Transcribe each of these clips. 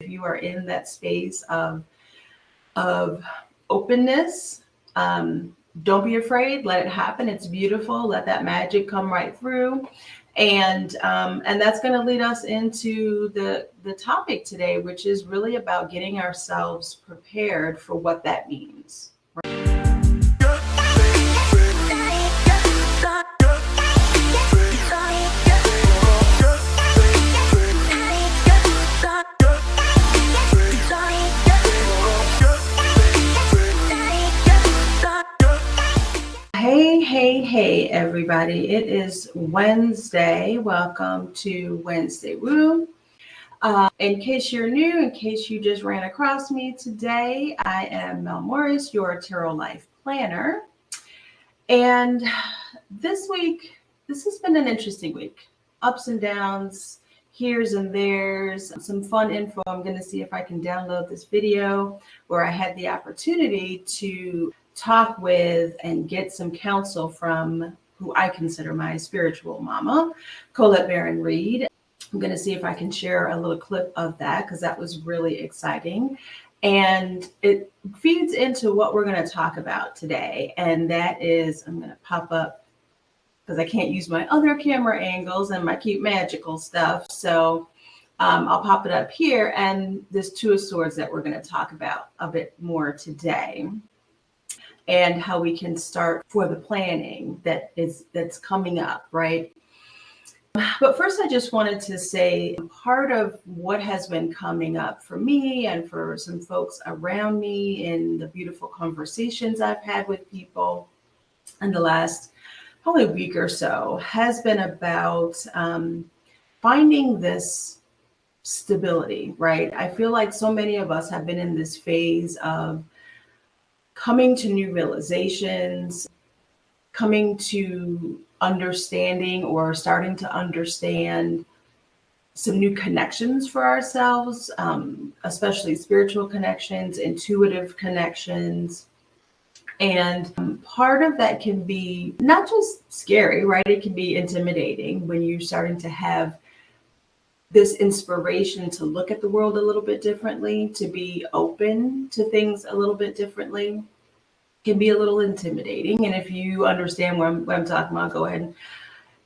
If you are in that space of openness, don't be afraid. Let it happen. It's beautiful. Let that magic come right through. And that's going to lead us into the topic today, which is really about getting ourselves prepared for what that means. Hey, everybody. It is Wednesday. Welcome to Wednesday Woo. In case you're new, in case you just ran across me today, I am 𝗲𝘲, your tarot life planner. And this week, this has been an interesting week. Ups and downs, here's and there's, some fun info. I'm going to see if I can download this video where I had the opportunity to talk with and get some counsel from who I consider my spiritual mama, 𝗏𝗏𝘶. I'm going to see if I can share a little clip of that because that was really exciting. And it feeds into what we're going to talk about today. And that is, I'm going to pop up because I can't use my other camera angles and my cute magical stuff. So I'll pop it up here. And this Two of Swords that we're going to talk about a bit more today, and how we can start for the planning that's coming up, right? But first, I just wanted to say part of what has been coming up for me and for some folks around me in the beautiful conversations I've had with people in the last probably week or so has been about finding this stability, right? I feel like so many of us have been in this phase of coming to new realizations, coming to understanding or starting to understand some new connections for ourselves, especially spiritual connections, intuitive connections. And part of that can be not just scary, right? It can be intimidating when you're starting to have this inspiration to look at the world a little bit differently, to be open to things a little bit differently. Can be a little intimidating. And if you understand what I'm talking about, go ahead and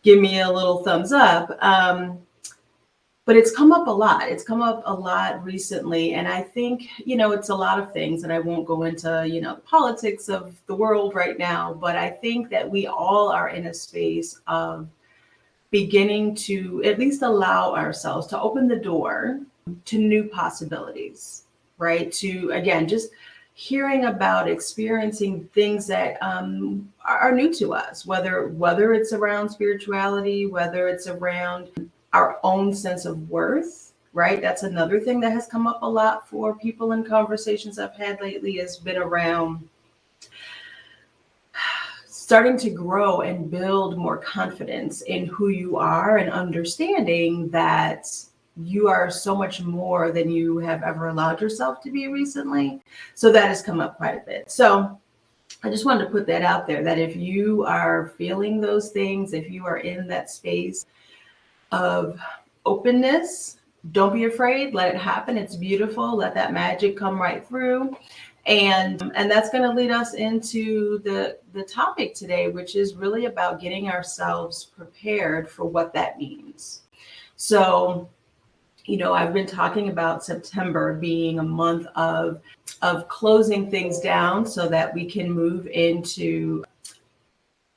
give me a little thumbs up. But it's come up a lot. It's come up a lot recently. And I think, it's a lot of things, and I won't go into, the politics of the world right now, but I think that we all are in a space of beginning to at least allow ourselves to open the door to new possibilities, right? To, again, just hearing about, experiencing things that are new to us, whether it's around spirituality, whether it's around our own sense of worth, right? That's another thing that has come up a lot for people in conversations I've had lately, has been around starting to grow and build more confidence in who you are and understanding that you are so much more than you have ever allowed yourself to be recently. So that has come up quite a bit. So I just wanted to put that out there, that if you are feeling those things, if you are in that space of openness, don't be afraid. Let it happen. It's beautiful. Let that magic come right through. And that's going to lead us into the topic today, which is really about getting ourselves prepared for what that means. So, I've been talking about September being a month of closing things down so that we can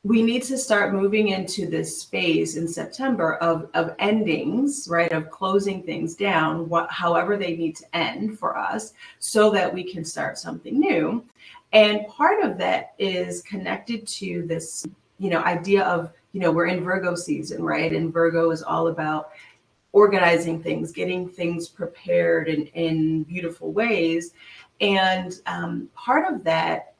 we need to start moving into this space in September of endings, right? Of closing things down, however they need to end for us, so that we can start something new. And part of that is connected to this, idea of, we're in Virgo season, right? And Virgo is all about organizing things, getting things prepared in beautiful ways. And part of that,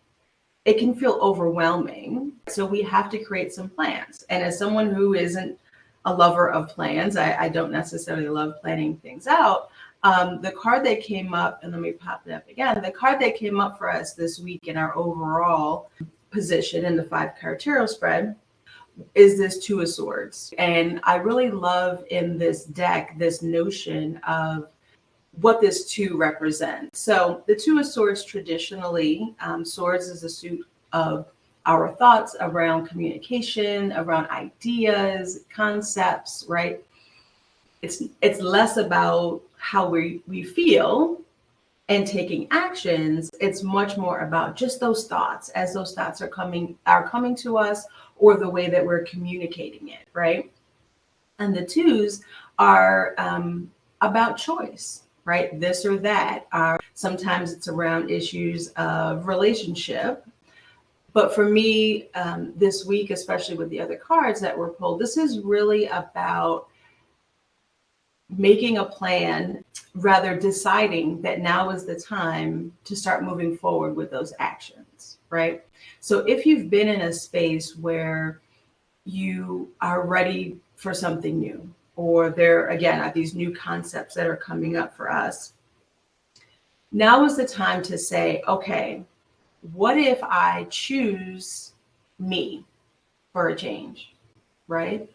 it can feel overwhelming. So we have to create some plans. And as someone who isn't a lover of plans, I don't necessarily love planning things out. The card that came up, and let me pop it up again, the card that came up for us this week in our overall position in the 5-card tarot spread is this Two of Swords. And I really love in this deck this notion of what this two represents. So the Two of Swords traditionally, swords is a suit of our thoughts around communication, around ideas, concepts, right? It's less about how we feel and taking actions. It's much more about just those thoughts, as those thoughts are coming to us, or the way that we're communicating it, right? And the twos are about choice, right? This or that. Sometimes it's around issues of relationship. But for me, this week, especially with the other cards that were pulled, this is really about making a plan, rather deciding that now is the time to start moving forward with those actions, right? So if you've been in a space where you are ready for something new, or there again are these new concepts that are coming up for us, now is the time to say, okay, what if I choose me for a change, right?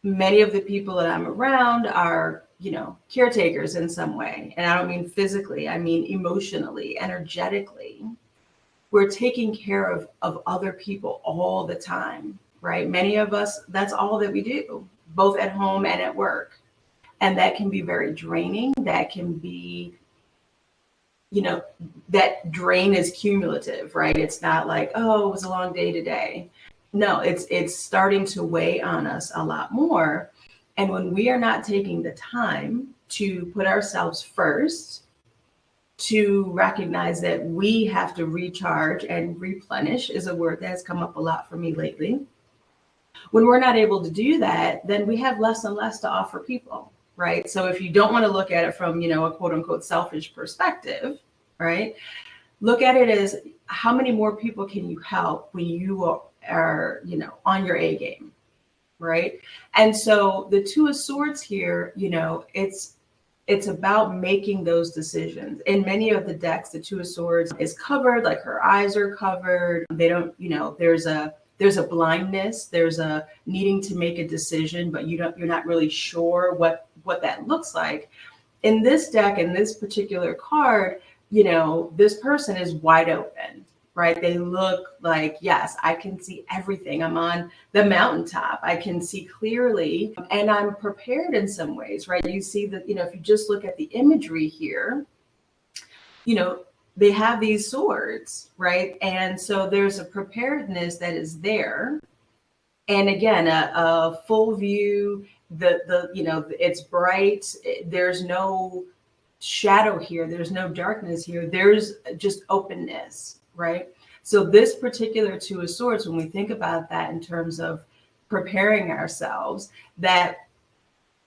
Many of the people that I'm around are, caretakers in some way. And I don't mean physically, I mean emotionally, energetically. We're taking care of other people all the time, right? Many of us, that's all that we do, both at home and at work. And that can be very draining. That can be, that drain is cumulative, right? It's not like, oh, it was a long day today. No, it's starting to weigh on us a lot more. And when we are not taking the time to put ourselves first, to recognize that we have to recharge and replenish is a word that has come up a lot for me lately. When we're not able to do that, then we have less and less to offer people, right? So if you don't want to look at it from, a quote unquote selfish perspective, right? Look at it as how many more people can you help when you are, on your A game, right? And so the Two of Swords here, it's about making those decisions. In many of the decks, the Two of Swords is covered, like her eyes are covered. They don't, there's a blindness, there's a needing to make a decision, but you're not really sure what that looks like. In this deck, in this particular card, this person is wide open, right? They look like, yes, I can see everything. I'm on the mountaintop. I can see clearly, and I'm prepared in some ways, right? You see that, if you just look at the imagery here, they have these swords, right? And so there's a preparedness that is there. And again, a full view, it's bright. There's no shadow here. There's no darkness here. There's just openness, right? So this particular Two of Swords, when we think about that in terms of preparing ourselves, that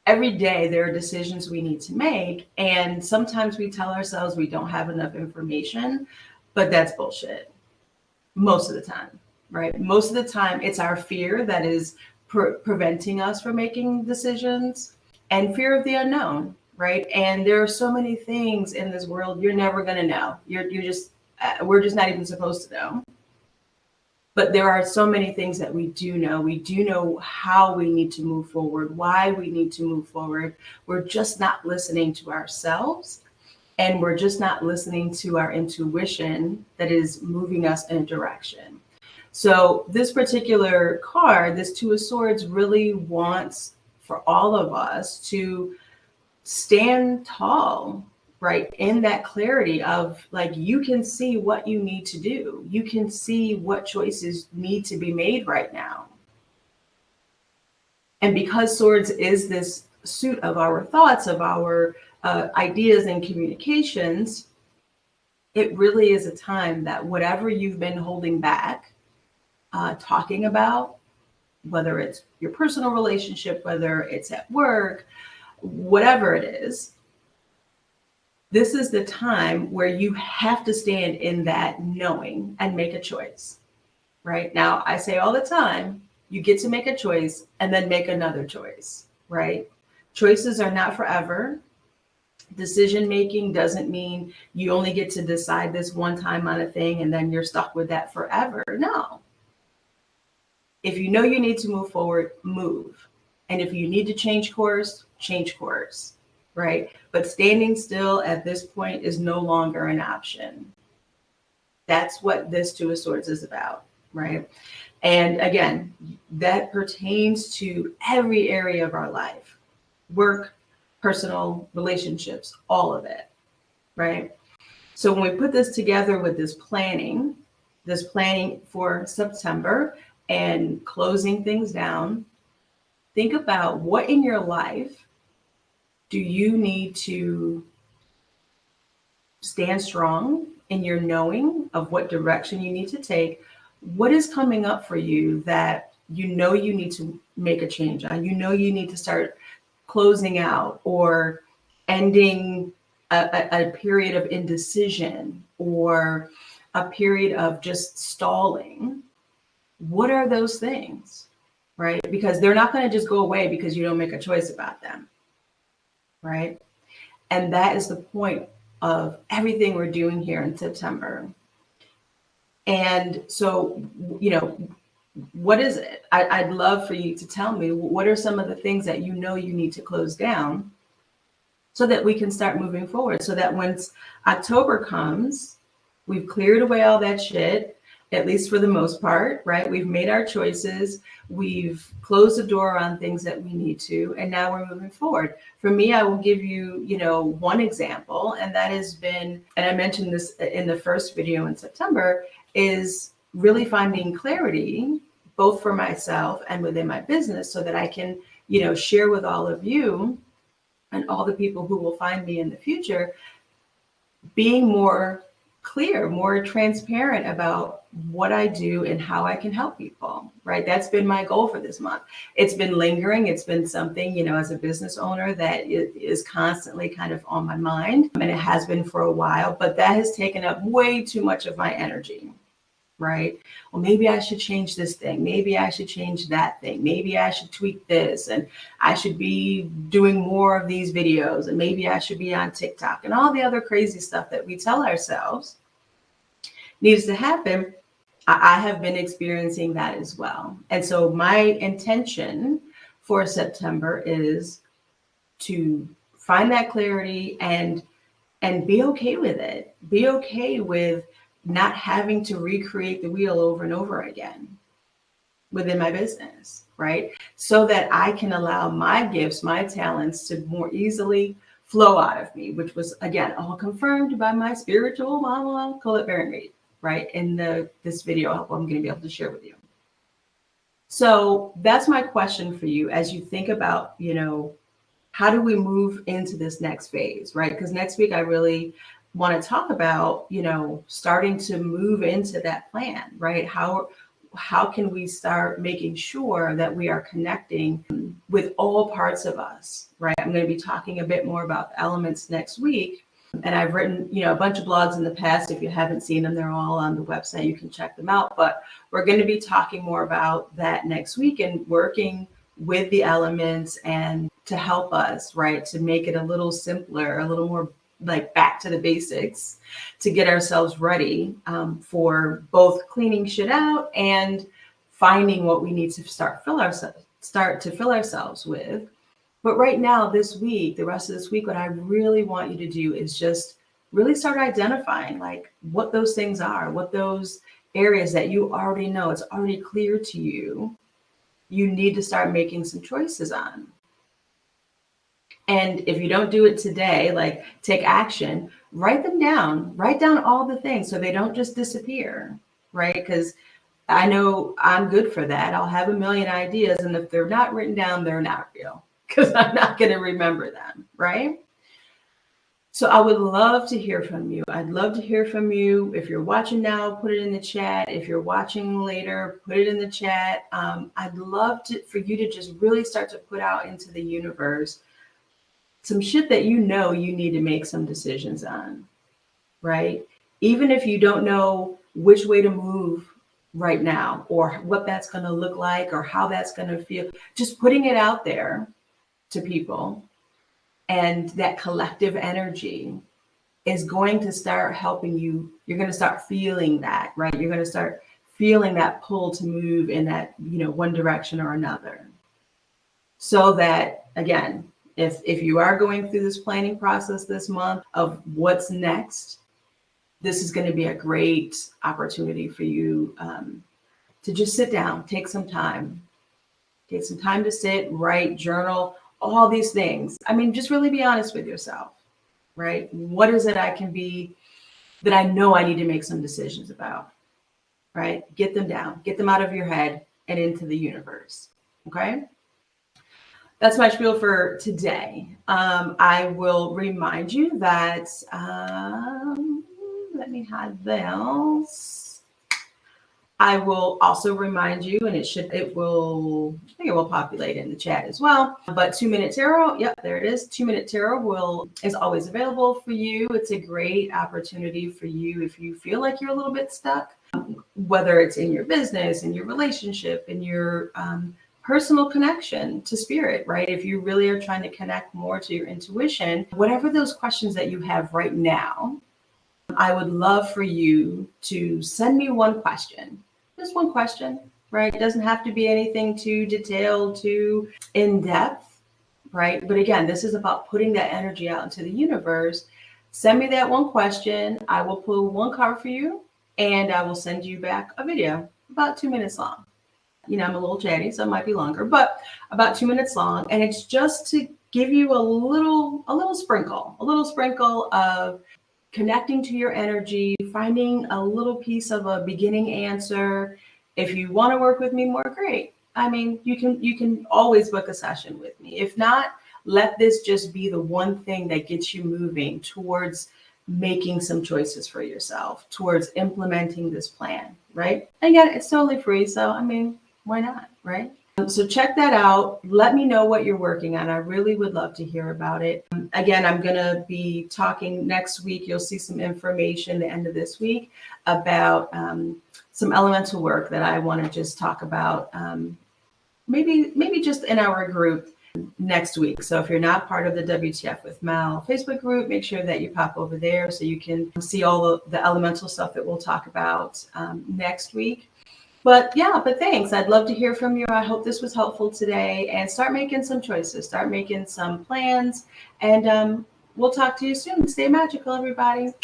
every day there are decisions we need to make. And sometimes we tell ourselves we don't have enough information, but that's bullshit most of the time, right? Most of the time it's our fear that is preventing us from making decisions, and fear of the unknown, right? And there are so many things in this world you're never going to know. We're just not even supposed to know. But there are so many things that we do know. We do know how we need to move forward, why we need to move forward. We're just not listening to ourselves, and we're just not listening to our intuition that is moving us in a direction. So this particular card, this Two of Swords, really wants for all of us to stand tall, right? In that clarity of, like, you can see what you need to do. You can see what choices need to be made right now. And because Swords is this suit of our thoughts, of our ideas and communications, it really is a time that whatever you've been holding back, talking about, whether it's your personal relationship, whether it's at work, whatever it is, this is the time where you have to stand in that knowing and make a choice, right? Now, I say all the time, you get to make a choice and then make another choice, right? Choices are not forever. Decision-making doesn't mean you only get to decide this one time on a thing and then you're stuck with that forever. No. If you know you need to move forward, move. And if you need to change course, right? But standing still at this point is no longer an option. That's what this Two of Swords is about, right? And again, that pertains to every area of our life, work, personal, relationships, all of it, right? So when we put this together with this planning for September and closing things down, think about what in your life do you need to stand strong in your knowing of what direction you need to take. What is coming up for you that you know you need to make a change on? You know you need to start closing out or ending a period of indecision or a period of just stalling. What are those things, right? Because they're not going to just go away because you don't make a choice about them, right? And that is the point of everything we're doing here in September. And so, what is it? I'd love for you to tell me, what are some of the things that you know you need to close down so that we can start moving forward, so that once October comes, we've cleared away all that shit, at least for the most part, right? We've made our choices. We've closed the door on things that we need to, and now we're moving forward. For me, I will give you, one example, and that has been, and I mentioned this in the first video in September, is really finding clarity, both for myself and within my business, so that I can, share with all of you and all the people who will find me in the future, being more clear, more transparent about what I do and how I can help people, right? That's been my goal for this month. It's been lingering. It's been something, as a business owner that is constantly kind of on my mind, and it has been for a while, but that has taken up way too much of my energy, right? Well, maybe I should change this thing. Maybe I should change that thing. Maybe I should tweak this, and I should be doing more of these videos, and maybe I should be on TikTok, and all the other crazy stuff that we tell ourselves needs to happen. I have been experiencing that as well. And so my intention for September is to find that clarity and be okay with it. Be okay with not having to recreate the wheel over and over again within my business, right? So that I can allow my gifts, my talents to more easily flow out of me, which was, again, all confirmed by my spiritual mama, 𝗏𝗏𝗏𝗏, right? In this video I'm going to be able to share with you. So that's my question for you as you think about, how do we move into this next phase, right? Because next week I really want to talk about, starting to move into that plan, right? How can we start making sure that we are connecting with all parts of us, right? I'm going to be talking a bit more about the elements next week. And I've written, a bunch of blogs in the past. If you haven't seen them, they're all on the website. You can check them out. But we're going to be talking more about that next week and working with the elements and to help us, right, to make it a little simpler, a little more like back to the basics, to get ourselves ready for both cleaning shit out and finding what we need to start to fill ourselves with. But right now, this week, the rest of this week, what I really want you to do is just really start identifying like what those things are, what those areas that you already know, it's already clear to you, you need to start making some choices on. And if you don't do it today, like take action, write them down, write down all the things so they don't just disappear, right? Because I know I'm good for that. I'll have a million ideas, and if they're not written down, they're not real, because I'm not going to remember them, right? So I would love to hear from you. I'd love to hear from you. If you're watching now, put it in the chat. If you're watching later, put it in the chat. I'd love for you to just really start to put out into the universe some shit that you know you need to make some decisions on, right? Even if you don't know which way to move right now or what that's going to look like or how that's going to feel, just putting it out there to people, and that collective energy is going to start helping you. You're going to start feeling that, right? You're going to start feeling that pull to move in that, one direction or another. So that, again, If you are going through this planning process this month of what's next, this is going to be a great opportunity for you to just sit down, take some time to sit, write, journal, all these things. I mean, just really be honest with yourself, right? What is it I can be that I know I need to make some decisions about, right? Get them down, get them out of your head and into the universe, okay? That's my spiel for today. I will remind you that, let me hide this. I will also remind you, and I think it will populate in the chat as well. But 2-Minute Tarot, yep, there it is. 2-Minute Tarot is always available for you. It's a great opportunity for you if you feel like you're a little bit stuck, whether it's in your business, in your relationship, in your personal connection to spirit, right? If you really are trying to connect more to your intuition, whatever those questions that you have right now, I would love for you to send me one question. Just one question, right? It doesn't have to be anything too detailed, too in-depth, right? But again, this is about putting that energy out into the universe. Send me that one question. I will pull one card for you, and I will send you back a video about 2 minutes long. You know, I'm a little chatty, so it might be longer, but about 2 minutes long. And it's just to give you a little sprinkle of connecting to your energy, finding a little piece of a beginning answer. If you want to work with me more, great. I mean, you can always book a session with me. If not, let this just be the one thing that gets you moving towards making some choices for yourself, towards implementing this plan, right? Again, it's totally free. So, I mean, why not, right? So check that out. Let me know what you're working on. I really would love to hear about it. Again, I'm going to be talking next week. You'll see some information the end of this week about some elemental work that I want to just talk about, maybe just in our group next week. So if you're not part of the 𝗬𝗪 with Mel Facebook group, make sure that you pop over there so you can see all the elemental stuff that we'll talk about next week. But thanks. I'd love to hear from you. I hope this was helpful today, and start making some choices, start making some plans, and we'll talk to you soon. Stay magical, everybody.